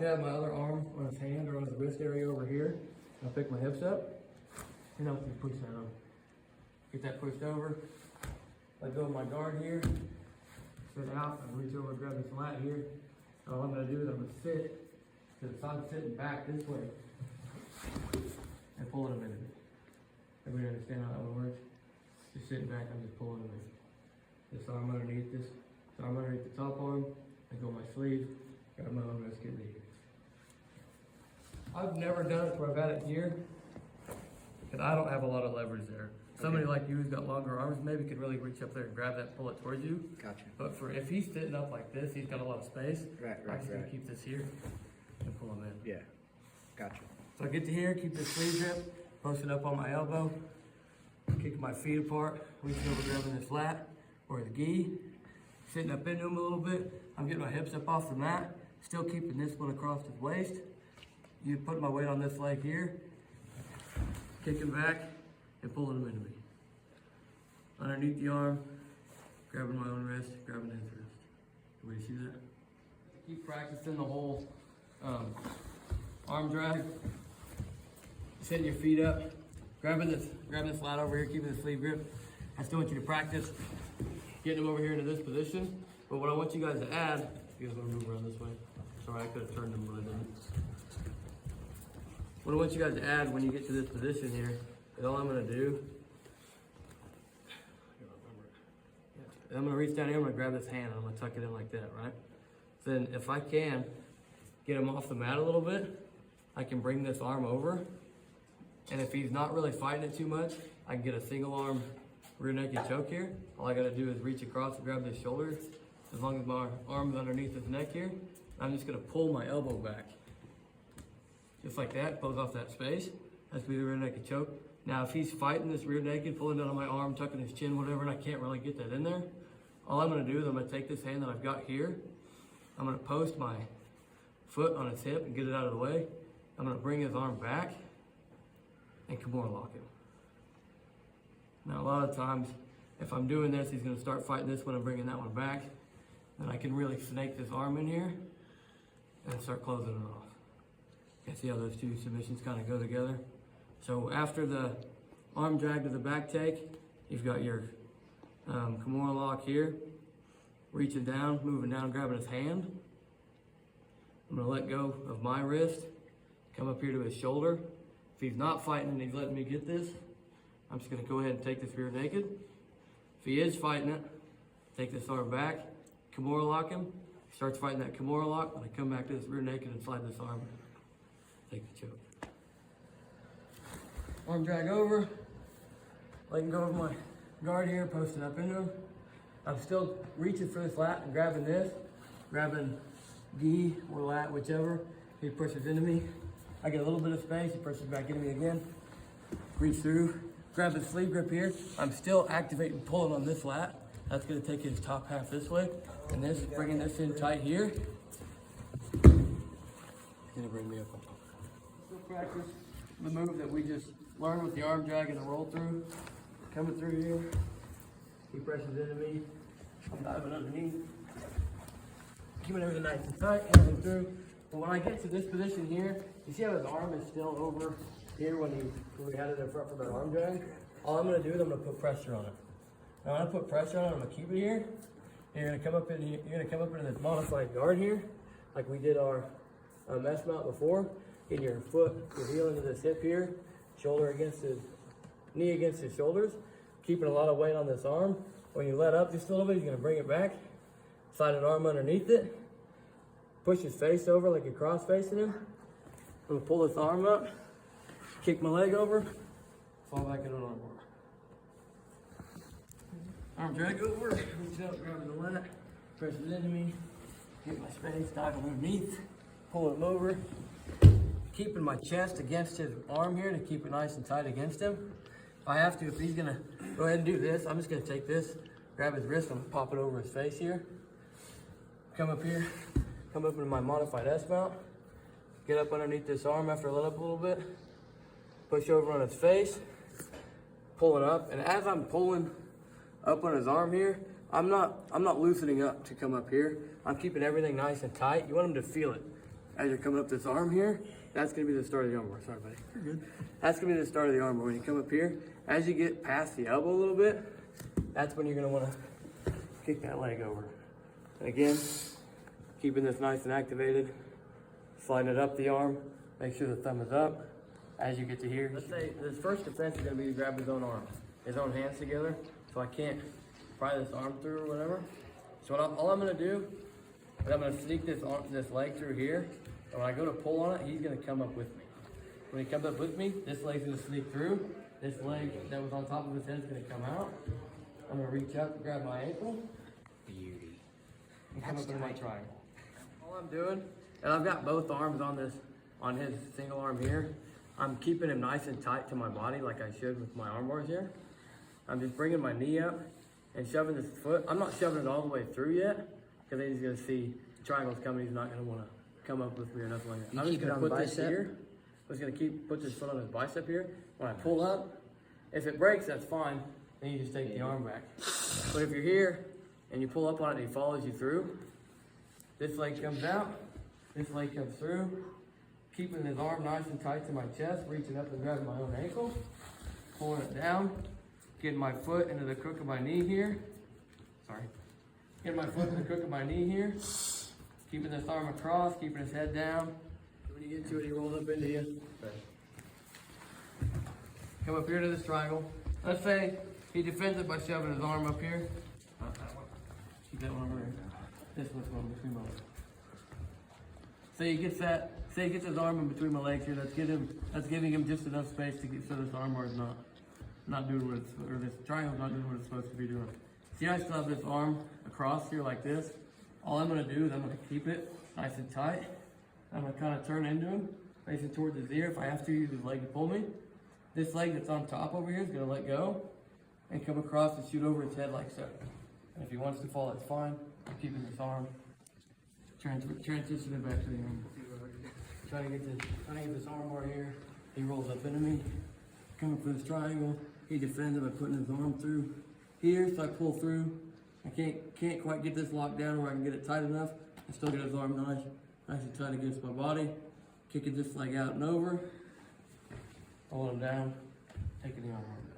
to have my other arm on his hand or on his wrist area over here. I'll pick my hips up and I'll push that over. Get that pushed over. Let go of my guard here. Sit out and reach over and grab this lat here. So all I'm gonna do is I'm gonna sit to the side, sitting back this way and pull it a minute. Everybody understand how that one works? Just sitting back, I'm just pulling it in. This arm underneath this arm underneath the top arm. I go my sleeve, grab my own wrist, get me here. I've never done it where I've had it here, because I don't have a lot of leverage there. Somebody like you who's got longer arms maybe could really reach up there and grab that and pull it towards you. Gotcha. But if he's sitting up like this, he's got a lot of space. Right. I'm just gonna keep this here and pull him in. Yeah, gotcha. So I get to here, keep the sleeve grip, posted up on my elbow, kick my feet apart, reaching over grabbing this lat or the gi, sitting up into him a little bit. I'm getting my hips up off the mat, still keeping this one across his waist. You put my weight on this leg here, kicking back and pulling him into me. Underneath the arm, grabbing my own wrist, grabbing his wrist. Everybody see that? Keep practicing the whole arm drag. Setting your feet up, grabbing this lat over here, keeping the sleeve grip. I still want you to practice getting them over here into this position. But what I want you guys to add, you guys want to move around this way? Sorry, I could have turned them, but I didn't. What I want you guys to add when you get to this position here is all I'm going to do. I'm going to reach down here, I'm going to grab this hand, and I'm going to tuck it in like that, right? Then if I can get him off the mat a little bit, I can bring this arm over. And if he's not really fighting it too much, I can get a single arm rear naked choke here. All I gotta do is reach across and grab his shoulders. As long as my arm is underneath his neck here, I'm just gonna pull my elbow back. Just like that, close off that space. That's gonna be the rear naked choke. Now if he's fighting this rear naked, pulling down on my arm, tucking his chin, whatever, and I can't really get that in there, all I'm gonna do is I'm gonna take this hand that I've got here, I'm gonna post my foot on his hip and get it out of the way. I'm gonna bring his arm back and Kimura lock him. Now a lot of times, if I'm doing this, he's gonna start fighting this one and bringing that one back. Then I can really snake this arm in here and start closing it off. You can see how those two submissions kind of go together. So after the arm drag to the back take, you've got your Kimura lock here, reaching down, moving down, grabbing his hand. I'm gonna let go of my wrist, come up here to his shoulder. If he's not fighting and he's letting me get this, I'm just gonna go ahead and take this rear naked. If he is fighting it, take this arm back, Kimura lock him. He starts fighting that Kimura lock, and I come back to this rear naked and slide this arm in. Take the choke. Arm drag over, letting go of my guard here, posting up into him. I'm still reaching for this lat and grabbing this, grabbing gi or lat, whichever. He pushes into me. I get a little bit of space, he pushes back into me again. Reach through, grab the sleeve grip here. I'm still activating, pulling on this lat. That's gonna take his top half this way. And this, bringing this in tight here. He's gonna bring me up on top. Still practice the move that we just learned with the arm drag and the roll through. Coming through here. He presses into me. I'm diving underneath. Keeping everything nice and tight, everything through. But when I get to this position here, you see how his arm is still over here when we had it in front for that arm drag? All I'm gonna do is I'm gonna put pressure on it. Now when I put pressure on it, I'm gonna keep it here. You're gonna come up in here, you're gonna come up into this modified guard here, like we did our mesh mount before. Get your foot, your heel into this hip here, shoulder against his, knee against his shoulders, keeping a lot of weight on this arm. When you let up just a little bit, you're gonna bring it back, slide an arm underneath it, push his face over like you're cross facing him. I'm gonna pull this arm up, kick my leg over, fall back into an arm bar. Arm drag over, reach up, grab the lat, press it into me, get my space, dive underneath, pull him over, keeping my chest against his arm here to keep it nice and tight against him. If I have to, if he's gonna go ahead and do this, I'm just gonna take this, grab his wrist and pop it over his face here. Come up here, come up into my modified S mount, get up underneath this arm after I let up a little bit, push over on his face, pulling up, and as I'm pulling up on his arm here, I'm not loosening up to come up here. I'm keeping everything nice and tight. You want him to feel it. as you're coming up this arm here, that's gonna be the start of the armbar. Sorry, buddy. You're good. That's gonna be the start of the armbar. When you come up here, as you get past the elbow a little bit, that's when you're gonna wanna kick that leg over. And again, keeping this nice and activated, sliding it up the arm, make sure the thumb is up. As you get to here, let's say this first defense is gonna be to grab his own arm, his own hands together, so I can't pry this arm through or whatever. So all I'm gonna do is I'm gonna sneak this leg through here, and when I go to pull on it, he's gonna come up with me. When he comes up with me, this leg's gonna sneak through. This leg that was on top of his head is gonna come out. I'm gonna reach out to grab my ankle. Beauty. And come up into my triangle. All I'm doing, and I've got both arms on his single arm here. I'm keeping him nice and tight to my body like I should with my arm bars here. I'm just bringing my knee up and shoving this foot. I'm not shoving it all the way through yet, because then he's gonna see the triangle's coming. He's not gonna wanna come up with me or nothing like that. I'm just gonna put this here. I'm just gonna put this foot on his bicep here. When I pull up, if it breaks, that's fine. Then you just take the arm back. But if you're here and you pull up on it and he follows you through, this leg comes out, this leg comes through, keeping his arm nice and tight to my chest, reaching up and grabbing my own ankle, pulling it down, getting my foot into the crook of my knee here. Sorry. Getting my foot in the crook of my knee here, keeping this arm across, keeping his head down. When you get to it, he rolls up into you. Come up here to this triangle. Let's say he defends it by shoving his arm up here. Not that one. Keep that one over here. This one's going between my legs. Say he gets his arm in between my legs here. That's giving him just enough space to get so this arm bar is not doing what it's, or this triangle's not doing what it's supposed to be doing. See, I still have this arm across here like this. All I'm gonna do is I'm gonna keep it nice and tight. I'm gonna kind of turn into him, facing towards his ear. If I have to, use his leg to pull me. This leg that's on top over here is gonna let go and come across and shoot over his head like so. And if he wants to fall, that's fine. I'm keeping this arm, transitioning back to the arm. Trying to get this arm bar here. He rolls up into me, coming for this triangle. He defends it by putting his arm through here, so I pull through. I can't quite get this locked down where I can get it tight enough. I still get his arm nice and tight against my body. Kicking this leg out and over. Pulling him down, taking the arm out.